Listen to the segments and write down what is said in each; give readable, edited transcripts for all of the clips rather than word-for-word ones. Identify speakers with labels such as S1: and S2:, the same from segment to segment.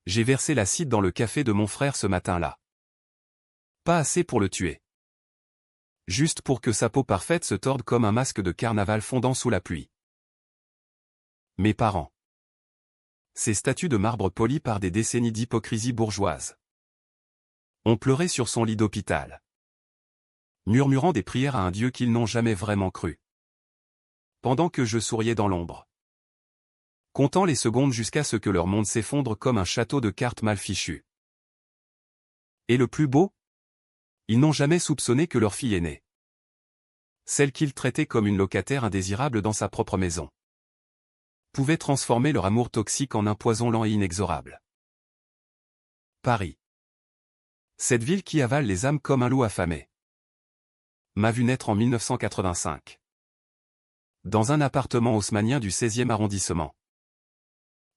S1: J'ai versé l'acide dans le café de mon frère ce matin-là. Pas assez pour le tuer. Juste pour que sa peau parfaite se torde comme un masque de carnaval fondant sous la pluie. Mes parents. Ces statues de marbre polies par des décennies d'hypocrisie bourgeoise. Ont pleuré sur son lit d'hôpital, murmurant des prières à un Dieu qu'ils n'ont jamais vraiment cru. Pendant que je souriais dans l'ombre, comptant les secondes jusqu'à ce que leur monde s'effondre comme un château de cartes mal fichu. Et le plus beau? Ils n'ont jamais soupçonné que leur fille aînée, celle qu'ils traitaient comme une locataire indésirable dans sa propre maison, pouvait transformer leur amour toxique en un poison lent et inexorable. Paris. Cette ville qui avale les âmes comme un loup affamé. M'a vu naître en 1985. Dans un appartement haussmannien du 16e arrondissement.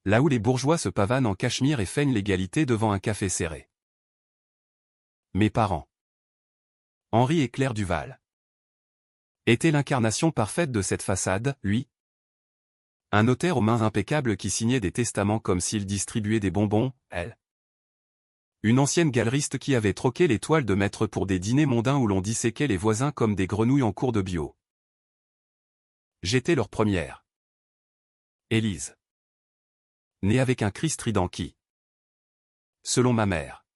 S1: Là où les bourgeois se pavanent en cachemire et feignent l'égalité devant un café serré. Mes parents. Henri et Claire Duval. Était l'incarnation parfaite de cette façade, lui. Un notaire aux mains impeccables qui signait des testaments comme s'il distribuait des bonbons, elle. Une ancienne galeriste qui avait troqué les toiles de maître pour des dîners mondains où l'on disséquait les voisins comme des grenouilles en cours de bio. J'étais leur première. Élise. Née avec un cri strident qui, selon ma mère,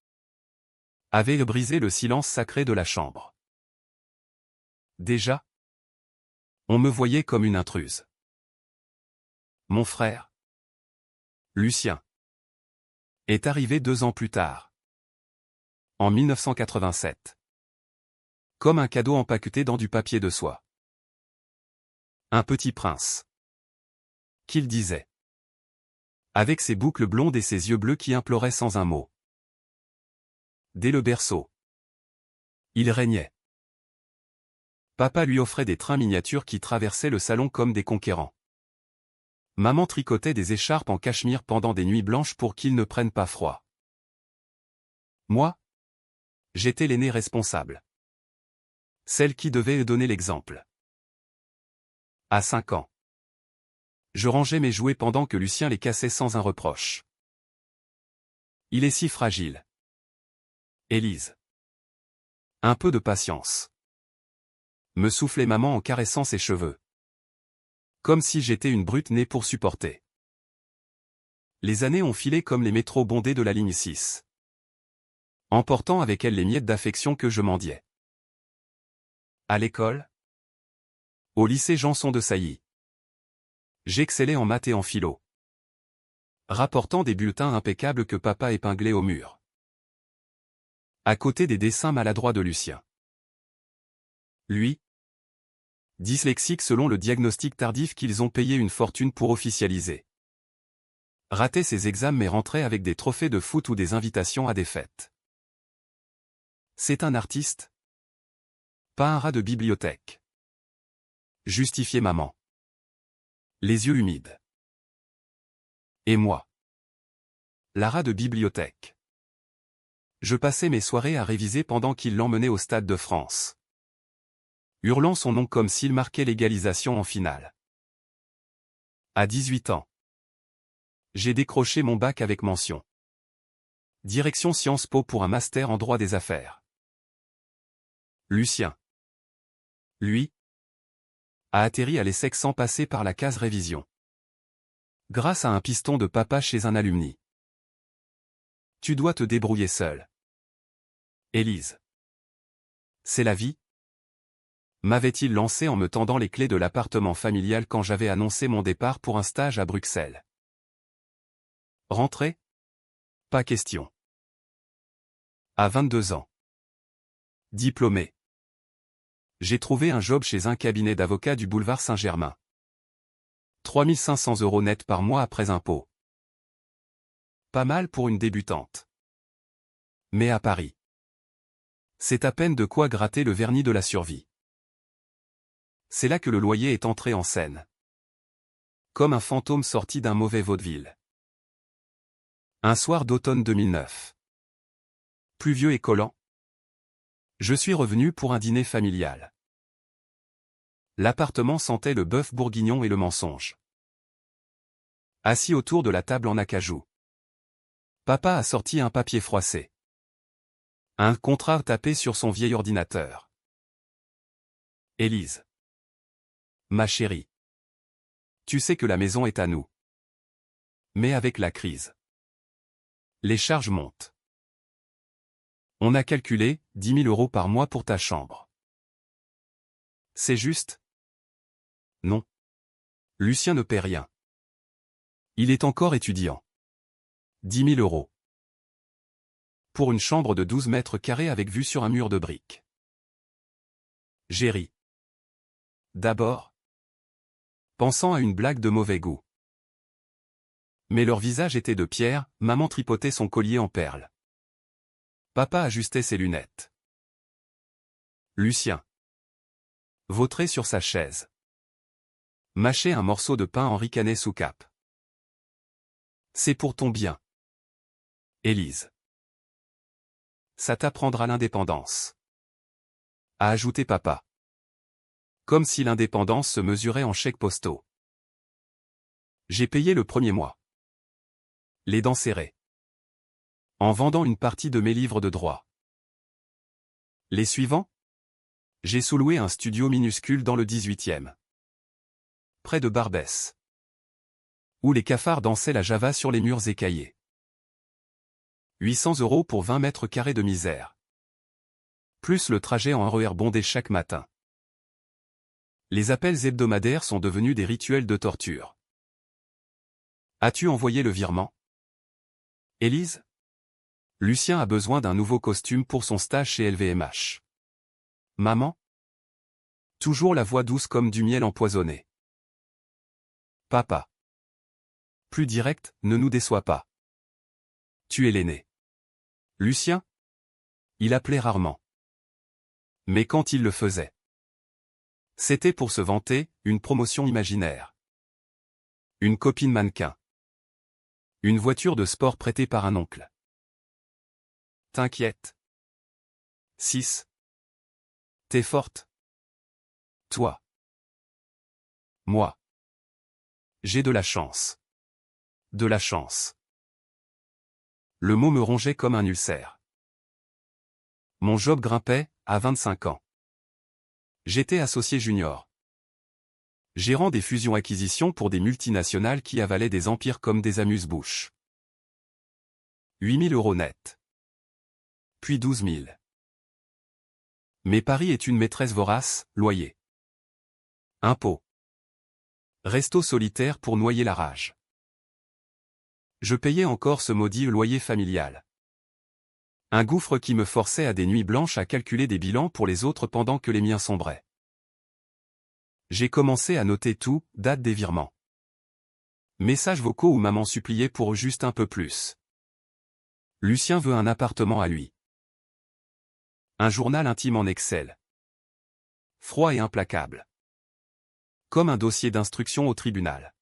S1: avait brisé le silence sacré de la chambre. Déjà, on me voyait comme une intruse. Mon frère, Lucien, est arrivé 2 ans plus tard. En 1987. Comme un cadeau empaqueté dans du papier de soie. Un petit prince. Qu'il disait. Avec ses boucles blondes et ses yeux bleus qui imploraient sans un mot. Dès le berceau. Il régnait. Papa lui offrait des trains miniatures qui traversaient le salon comme des conquérants. Maman tricotait des écharpes en cachemire pendant des nuits blanches pour qu'ils ne prennent pas froid. Moi, j'étais l'aînée responsable. Celle qui devait donner l'exemple. À 5 ans. Je rangeais mes jouets pendant que Lucien les cassait sans un reproche. Il est si fragile. Élise. Un peu de patience. Me soufflait maman en caressant ses cheveux. Comme si j'étais une brute née pour supporter. Les années ont filé comme les métros bondés de la ligne 6. Emportant avec elles les miettes d'affection que je mendiais. À l'école. Au lycée Janson de Sailly. J'excellais en maths et en philo. Rapportant des bulletins impeccables que papa épinglait au mur. À côté des dessins maladroits de Lucien. Lui. Dyslexique selon le diagnostic tardif qu'ils ont payé une fortune pour officialiser. Ratait ses examens mais rentrait avec des trophées de foot ou des invitations à des fêtes. C'est un artiste? Pas un rat de bibliothèque. Justifiait maman. Les yeux humides. Et moi? La rat de bibliothèque. Je passais mes soirées à réviser pendant qu'il l'emmenait au Stade de France. Hurlant son nom comme s'il marquait l'égalisation en finale. À 18 ans. J'ai décroché mon bac avec mention. Direction Sciences Po pour un master en droit des affaires. Lucien. Lui. A atterri à l'ESSEC sans passer par la case révision. Grâce à un piston de papa chez un alumni. Tu dois te débrouiller seul. Élise. C'est la vie? M'avait-il lancé en me tendant les clés de l'appartement familial quand j'avais annoncé mon départ pour un stage à Bruxelles. Rentrer? Pas question. À 22 ans. Diplômé. J'ai trouvé un job chez un cabinet d'avocats du boulevard Saint-Germain. 3 500 € net par mois après impôt. Pas mal pour une débutante. Mais à Paris. C'est à peine de quoi gratter le vernis de la survie. C'est là que le loyer est entré en scène. Comme un fantôme sorti d'un mauvais vaudeville. Un soir d'automne 2009. Pluvieux et collant. Je suis revenu pour un dîner familial. L'appartement sentait le bœuf bourguignon et le mensonge. Assis autour de la table en acajou. Papa a sorti un papier froissé. Un contrat tapé sur son vieil ordinateur. Élise. Ma chérie. Tu sais que la maison est à nous. Mais avec la crise, les charges montent. On a calculé 10 000 € par mois pour ta chambre. C'est juste? Non. Lucien ne paie rien. Il est encore étudiant. 10 000 €. Pour une chambre de 12 mètres carrés avec vue sur un mur de briques. J'ai ri. D'abord, pensant à une blague de mauvais goût. Mais leur visage était de pierre, maman tripotait son collier en perles. Papa ajustait ses lunettes. Lucien vautrait sur sa chaise. Mâchait un morceau de pain en ricanait sous cape. C'est pour ton bien. Élise. Ça t'apprendra l'indépendance. A ajouté papa. Comme si l'indépendance se mesurait en chèques postaux. J'ai payé le premier mois. Les dents serrées. En vendant une partie de mes livres de droit. Les suivants? J'ai sous-loué un studio minuscule dans le 18e. Près de Barbès. Où les cafards dansaient la java sur les murs écaillés. 800 € pour 20 mètres carrés de misère. Plus le trajet en RER bondé chaque matin. Les appels hebdomadaires sont devenus des rituels de torture. As-tu envoyé le virement? Élise? Lucien a besoin d'un nouveau costume pour son stage chez LVMH. Maman? Toujours la voix douce comme du miel empoisonné. Papa. Plus direct, ne nous déçois pas. Tu es l'aîné. Lucien? Il appelait rarement. Mais quand il le faisait, c'était pour se vanter, une promotion imaginaire. Une copine mannequin. Une voiture de sport prêtée par un oncle. T'inquiète. 6. T'es forte. Toi. Moi. J'ai de la chance. De la chance. Le mot me rongeait comme un ulcère. Mon job grimpait, à 25 ans. J'étais associé junior. Gérant des fusions-acquisitions pour des multinationales qui avalaient des empires comme des amuse-bouches. 8 000 € net. Puis 12 000. Mais Paris est une maîtresse vorace, loyer. Impôts. Resto solitaire pour noyer la rage. Je payais encore ce maudit loyer familial. Un gouffre qui me forçait à des nuits blanches à calculer des bilans pour les autres pendant que les miens sombraient. J'ai commencé à noter tout, date des virements. Messages vocaux où maman suppliait pour juste un peu plus. Lucien veut un appartement à lui. Un journal intime en Excel. Froid et implacable. Comme un dossier d'instruction au tribunal.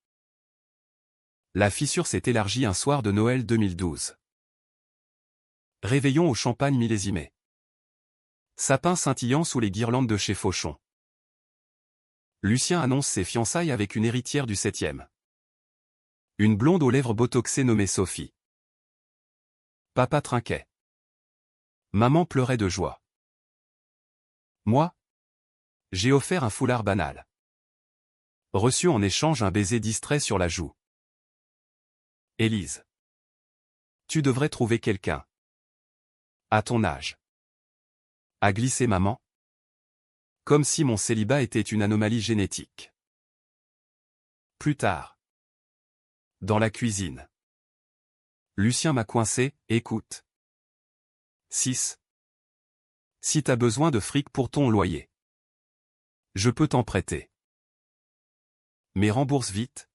S1: La fissure s'est élargie un soir de Noël 2012. Réveillon au champagne millésimé. Sapin scintillant sous les guirlandes de chez Fauchon. Lucien annonce ses fiançailles avec une héritière du 7e. Une blonde aux lèvres botoxées nommée Sophie. Papa trinquait. Maman pleurait de joie. Moi? J'ai offert un foulard banal. Reçu en échange un baiser distrait sur la joue. Élise. Tu devrais trouver quelqu'un. À ton âge. A glissé maman. Comme si mon célibat était une anomalie génétique. Plus tard. Dans la cuisine. Lucien m'a coincé, écoute. 6. Si t'as besoin de fric pour ton loyer. Je peux t'en prêter. Mais rembourse vite.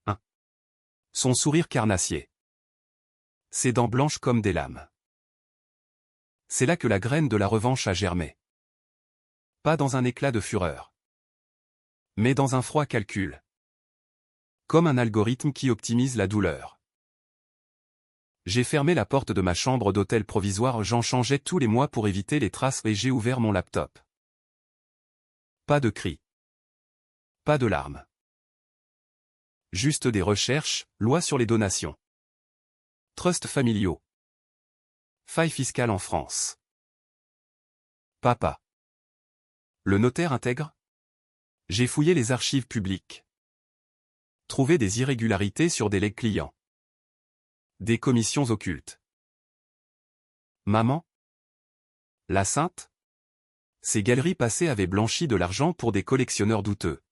S1: 1. Son sourire carnassier. Ses dents blanches comme des lames. C'est là que la graine de la revanche a germé. Pas dans un éclat de fureur. Mais dans un froid calcul. Comme un algorithme qui optimise la douleur. J'ai fermé la porte de ma chambre d'hôtel provisoire, j'en changeais tous les mois pour éviter les traces et j'ai ouvert mon laptop. Pas de cris. Pas de larmes. Juste des recherches, loi sur les donations. Trusts familiaux. Failles fiscales en France. Papa. Le notaire intègre? J'ai fouillé les archives publiques. Trouvé des irrégularités sur des legs clients. Des commissions occultes. Maman? La sainte? Ces galeries passées avaient blanchi de l'argent pour des collectionneurs douteux.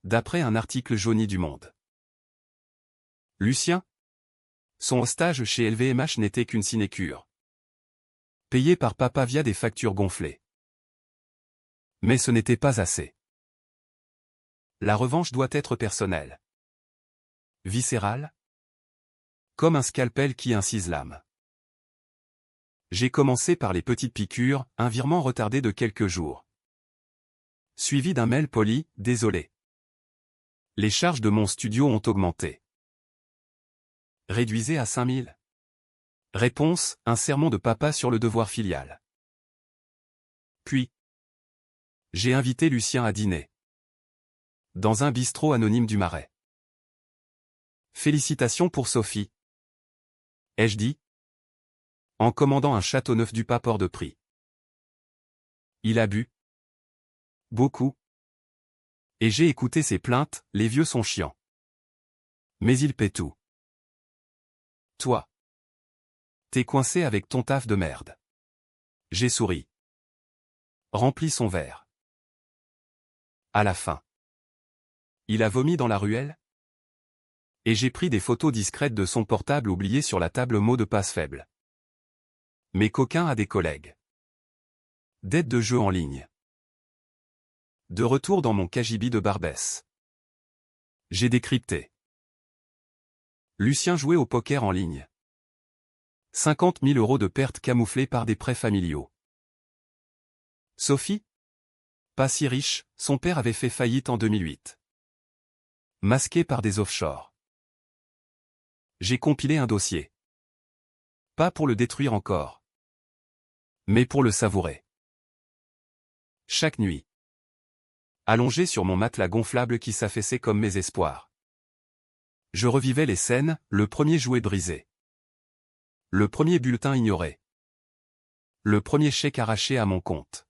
S1: D'après un article jauni du Monde. Lucien? Son stage chez LVMH n'était qu'une sinécure. Payé par papa via des factures gonflées. Mais ce n'était pas assez. La revanche doit être personnelle. Viscérale? Comme un scalpel qui incise l'âme. J'ai commencé par les petites piqûres, un virement retardé de quelques jours. Suivi d'un mail poli, désolé. Les charges de mon studio ont augmenté. Réduisez à 5000. Réponse, un sermon de papa sur le devoir filial. Puis, j'ai invité Lucien à dîner. Dans un bistrot anonyme du Marais. Félicitations pour Sophie. Ai-je dit? En commandant un Châteauneuf du Pape hors de prix. Il a bu. Beaucoup. Et j'ai écouté ses plaintes, les vieux sont chiants. Mais il paie tout. Toi. T'es coincé avec ton taf de merde. J'ai souri. Rempli son verre. À la fin. Il a vomi dans la ruelle? Et j'ai pris des photos discrètes de son portable oublié sur la table mot de passe faible. Mais coquin a des collègues. Dette de jeu en ligne. De retour dans mon cagibi de Barbès. J'ai décrypté. Lucien jouait au poker en ligne. 50 000 € de pertes camouflées par des prêts familiaux. Sophie? Pas si riche, son père avait fait faillite en 2008. Masqué par des offshore. J'ai compilé un dossier. Pas pour le détruire encore. Mais pour le savourer. Chaque nuit. Allongé sur mon matelas gonflable qui s'affaissait comme mes espoirs. Je revivais les scènes, le premier jouet brisé. Le premier bulletin ignoré. Le premier chèque arraché à mon compte.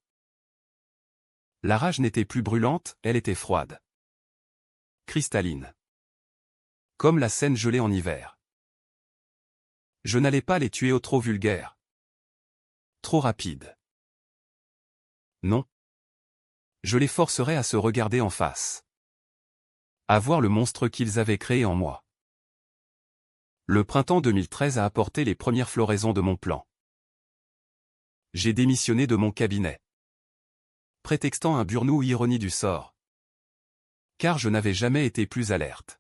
S1: La rage n'était plus brûlante, elle était froide. Cristalline. Comme la Seine gelée en hiver. Je n'allais pas les tuer au trop vulgaire. Trop rapide. Non. Je les forcerais à se regarder en face. À voir le monstre qu'ils avaient créé en moi. Le printemps 2013 a apporté les premières floraisons de mon plan. J'ai démissionné de mon cabinet. Prétextant un burn-out ou ironie du sort. Car je n'avais jamais été plus alerte.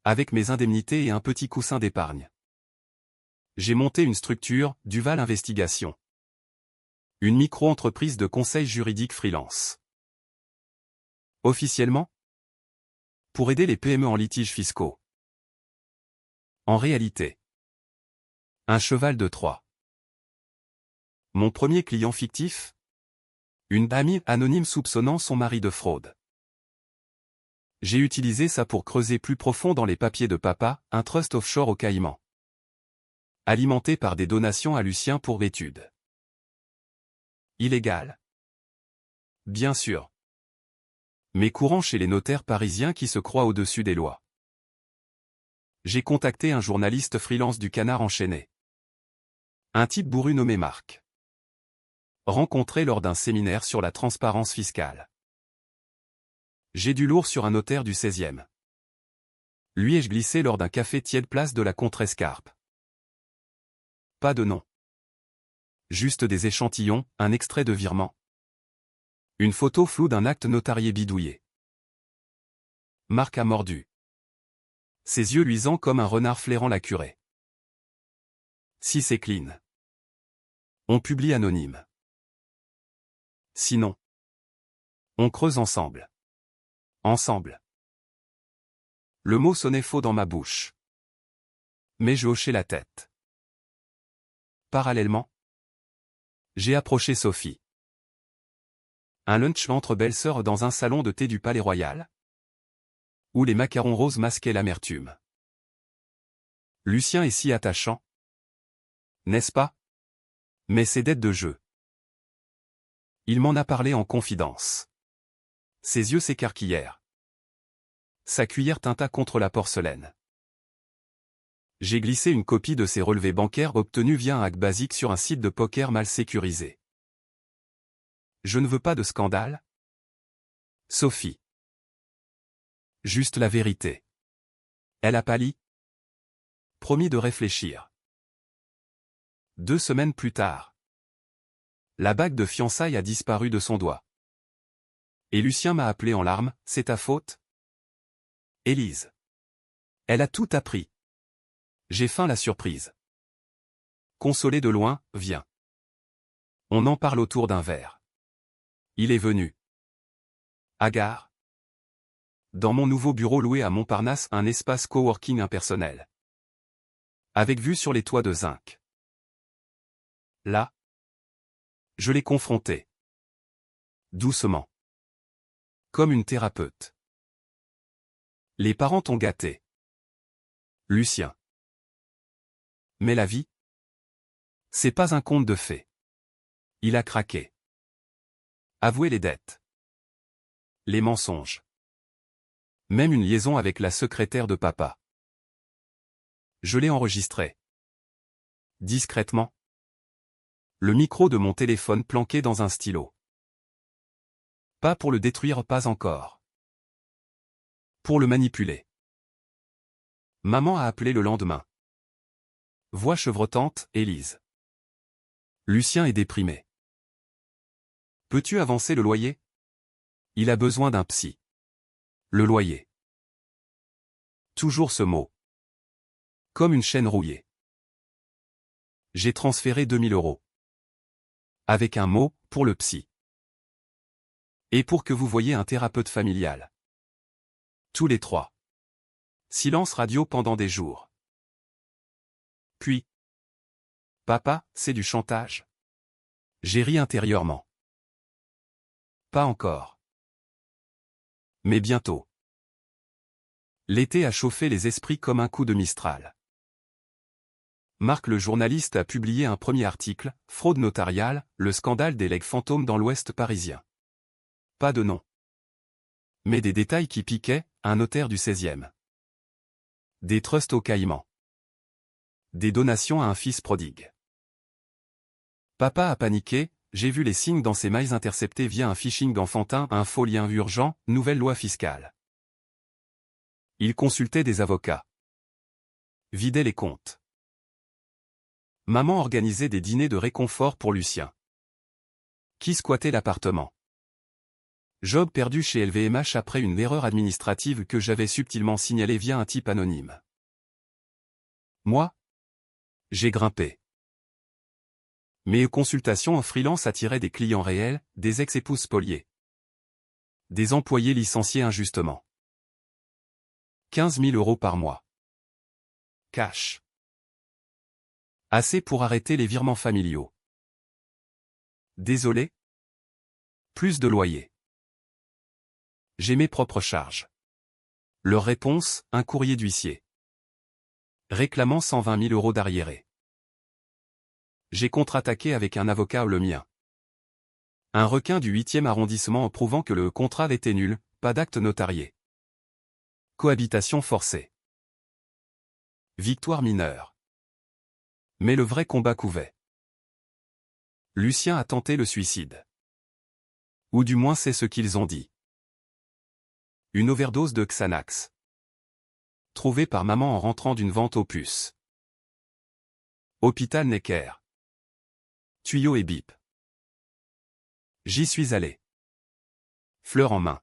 S1: Avec mes indemnités et un petit coussin d'épargne. J'ai monté une structure, Duval Investigation. Une micro-entreprise de conseil juridique freelance. Officiellement? Pour aider les PME en litiges fiscaux. En réalité. Un cheval de Troie. Mon premier client fictif? Une amie anonyme soupçonnant son mari de fraude. J'ai utilisé ça pour creuser plus profond dans les papiers de papa, un trust offshore au Caïmans. Alimenté par des donations à Lucien pour l'étude. Illégal. Bien sûr. Mais courant chez les notaires parisiens qui se croient au-dessus des lois. J'ai contacté un journaliste freelance du Canard enchaîné. Un type bourru nommé Marc. Rencontré lors d'un séminaire sur la transparence fiscale. J'ai du lourd sur un notaire du 16e. Lui ai-je glissé lors d'un café tiède place de la Contrescarpe. Pas de nom. Juste des échantillons, un extrait de virement. Une photo floue d'un acte notarié bidouillé. Marc a mordu. Ses yeux luisants comme un renard flairant la curée. Si c'est clean. On publie anonyme. Sinon. On creuse ensemble. Ensemble. Le mot sonnait faux dans ma bouche. Mais je hochai la tête. Parallèlement. J'ai approché Sophie. Un lunch entre belles-sœurs dans un salon de thé du Palais Royal. Où les macarons roses masquaient l'amertume. Lucien est si attachant. N'est-ce pas? Mais c'est d'être de jeu. Il m'en a parlé en confidence. Ses yeux s'écarquillèrent. Sa cuillère tinta contre la porcelaine. J'ai glissé une copie de ses relevés bancaires obtenus via un hack basique sur un site de poker mal sécurisé. Je ne veux pas de scandale. Sophie. Juste la vérité. Elle a pâli. Promis de réfléchir. 2 semaines plus tard. La bague de fiançailles a disparu de son doigt. Et Lucien m'a appelé en larmes, c'est ta faute? Élise. Elle a tout appris. J'ai faim la surprise. Consolé de loin, viens. On en parle autour d'un verre. Il est venu. Hagard. Dans mon nouveau bureau loué à Montparnasse, un espace coworking impersonnel. Avec vue sur les toits de zinc. Là. Je l'ai confronté. Doucement. Comme une thérapeute. Les parents t'ont gâté. Lucien. Mais la vie? C'est pas un conte de fées. Il a craqué. Avouer les dettes. Les mensonges. Même une liaison avec la secrétaire de papa. Je l'ai enregistré. Discrètement. Le micro de mon téléphone planqué dans un stylo. Pas pour le détruire, pas encore. Pour le manipuler. Maman a appelé le lendemain. Voix chevrotante, Élise. Lucien est déprimé. Peux-tu avancer le loyer? Il a besoin d'un psy. Le loyer. Toujours ce mot. Comme une chaîne rouillée. J'ai transféré 2000 €. Avec un mot, pour le psy. Et pour que vous voyiez un thérapeute familial. Tous les 3. Silence radio pendant des jours. Puis. Papa, c'est du chantage? J'ai ri intérieurement. Pas encore. Mais bientôt. L'été a chauffé les esprits comme un coup de Mistral. Marc le journaliste a publié un premier article, Fraude notariale, le scandale des legs fantômes dans l'Ouest parisien. Pas de nom. Mais des détails qui piquaient, un notaire du 16e. Des trusts au Caïman. Des donations à un fils prodigue. Papa a paniqué, j'ai vu les signes dans ses mails interceptés via un phishing enfantin, un faux lien urgent, nouvelle loi fiscale. Il consultait des avocats. Vidait les comptes. Maman organisait des dîners de réconfort pour Lucien. Qui squattait l'appartement? Job perdu chez LVMH après une erreur administrative que j'avais subtilement signalée via un type anonyme. Moi? J'ai grimpé. Mes consultations en freelance attiraient des clients réels, des ex-épouses spoliées. Des employés licenciés injustement. 15 000 € par mois. Cash. Assez pour arrêter les virements familiaux. Désolé? Plus de loyer. J'ai mes propres charges. Leur réponse, un courrier d'huissier. Réclamant 120 000 € d'arriérés. J'ai contre-attaqué avec un avocat le mien. Un requin du 8e arrondissement en prouvant que le contrat était nul, pas d'acte notarié. Cohabitation forcée. Victoire mineure. Mais le vrai combat couvait. Lucien a tenté le suicide. Ou du moins c'est ce qu'ils ont dit. Une overdose de Xanax. Trouvée par maman en rentrant d'une vente aux puces. Hôpital Necker. Tuyau et bip. J'y suis allé. Fleur en main.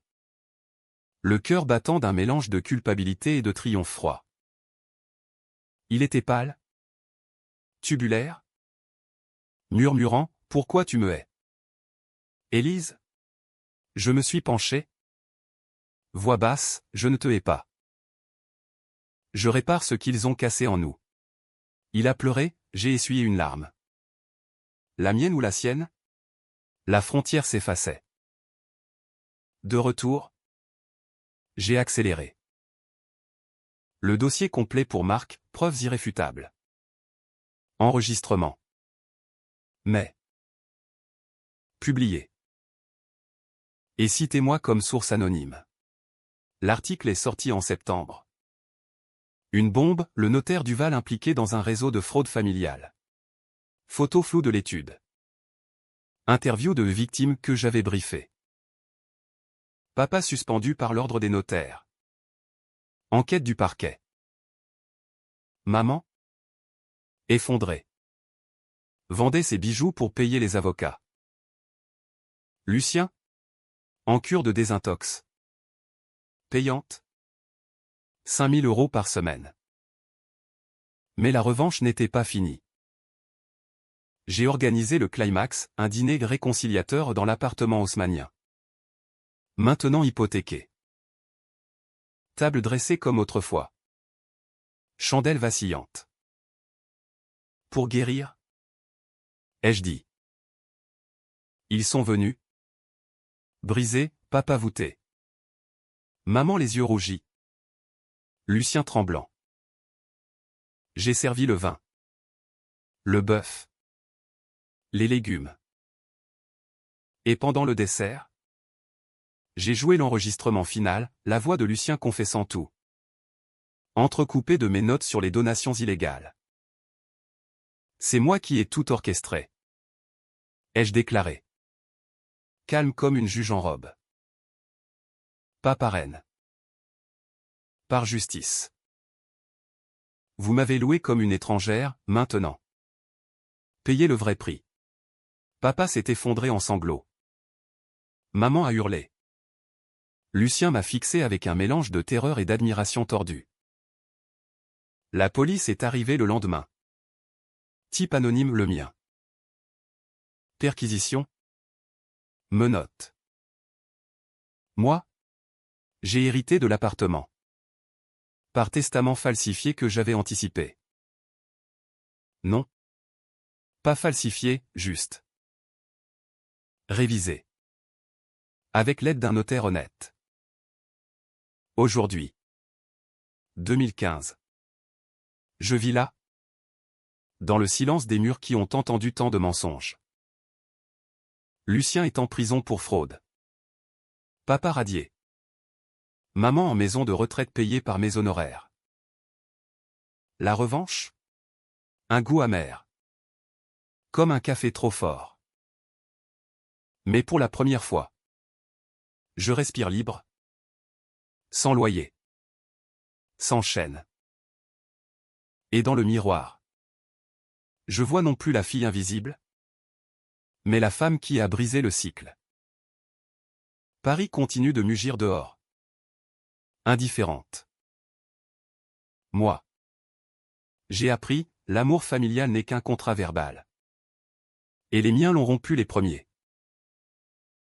S1: Le cœur battant d'un mélange de culpabilité et de triomphe froid. Il était pâle. Tubulaire. Murmurant, pourquoi tu me hais? Élise? Je me suis penché. Voix basse, je ne te hais pas. Je répare ce qu'ils ont cassé en nous. Il a pleuré, j'ai essuyé une larme. La mienne ou la sienne? La frontière s'effaçait. De retour. J'ai accéléré. Le dossier complet pour Marc, preuves irréfutables. Enregistrement. Mais. Publié. Et citez-moi comme source anonyme. L'article est sorti en septembre. Une bombe, le notaire Duval impliqué dans un réseau de fraude familiale. Photo floue de l'étude. Interview de victime que j'avais briefé. Papa suspendu par l'ordre des notaires. Enquête du parquet. Maman. Effondrée. Vendait ses bijoux pour payer les avocats. Lucien. En cure de désintox. Payante. 5 000 € par semaine. Mais la revanche n'était pas finie. J'ai organisé le climax, un dîner réconciliateur dans l'appartement haussmannien. Maintenant hypothéqué. Table dressée comme autrefois. Chandelle vacillante. Pour guérir? Ai-je dit. Ils sont venus. Brisés, papa voûté. Maman les yeux rougis. Lucien tremblant. J'ai servi le vin. Le bœuf. Les légumes. Et pendant le dessert? J'ai joué l'enregistrement final, la voix de Lucien confessant tout. Entrecoupé de mes notes sur les donations illégales. C'est moi qui ai tout orchestré. Ai-je déclaré. Calme comme une juge en robe. Pas par haine. Par justice. Vous m'avez loué comme une étrangère, maintenant. Payez le vrai prix. Papa s'est effondré en sanglots. Maman a hurlé. Lucien m'a fixé avec un mélange de terreur et d'admiration tordue. La police est arrivée le lendemain. Type anonyme le mien. Perquisition. Menottes. Moi? J'ai hérité de l'appartement. Par testament falsifié que j'avais anticipé. Non. Pas falsifié, juste. Révisé. Avec l'aide d'un notaire honnête. Aujourd'hui. 2015. Je vis là. Dans le silence des murs qui ont entendu tant de mensonges. Lucien est en prison pour fraude. Papa radié. Maman en maison de retraite payée par mes honoraires. La revanche? Un goût amer. Comme un café trop fort. Mais pour la première fois. Je respire libre. Sans loyer. Sans chaîne. Et dans le miroir. Je vois non plus la fille invisible, mais la femme qui a brisé le cycle. Paris continue de mugir dehors. Indifférente. Moi. J'ai appris, l'amour familial n'est qu'un contrat verbal. Et les miens l'ont rompu les premiers.